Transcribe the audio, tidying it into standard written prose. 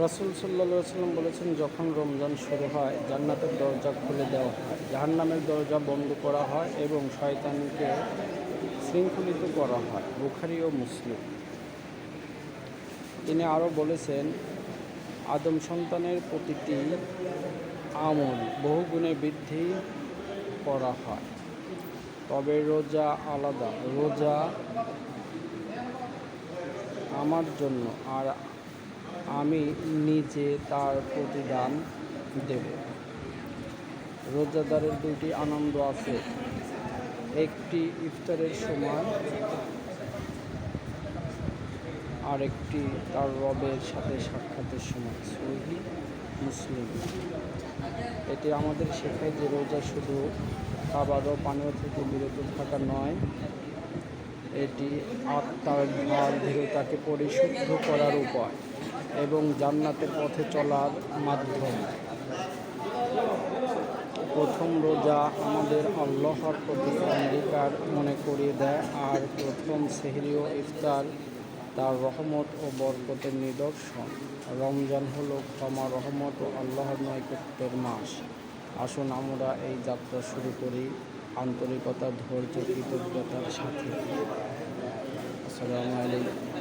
রাসূল সাল্লাল্লাহু আলাইহি ওয়াসাল্লাম বলেছেন, যখন রমজান শুরু হয় জান্নাতের দরজা খুলে দেওয়া হয়, জাহান্নামের দরজা বন্ধ করা হয় এবং শয়তানকে শৃঙ্খলিত করা হয়। বুখারী ও মুসলিম। তিনি আরও বলেছেন, আদম সন্তানের প্রতিটি আমল বহুগুণে বৃদ্ধি করা হয়, তবে রোজা আলাদা। রোজা আমার জন্য, আর আমি নিজে তার প্রতিদান দেব। রোজাদারের দুটি আনন্দ আছে, একটি ইফতারের সময়, আর একটি তার রবের সাথে সাক্ষাতের সময়। সহিহ মুসলিম। এটি আমাদের শেখায় যে রোজা শুধু খাবার ও পানীয় থেকে বিরত থাকা নয়, এটি আত্মার ভার দৃঢ়তাকে পরিশুদ্ধ করার উপায় এবং জান্নাতের পথে চলার মাধ্যম। প্রথম রোজা আমাদের আল্লাহর প্রতি অঙ্গীকার মনে করিয়ে দেয়, আর প্রথম সেহরি ও ইফতার তার রহমত ও বরকতের নিদর্শন। রমজান হলো ক্ষমা, রহমত ও আল্লাহর নৈকট্যের মাস। আসুন আমরা এই যাত্রা শুরু করি আন্তরিকতা, ধৈর্য, কৃতজ্ঞতার সাথে। আসসালামু আলাইকুম।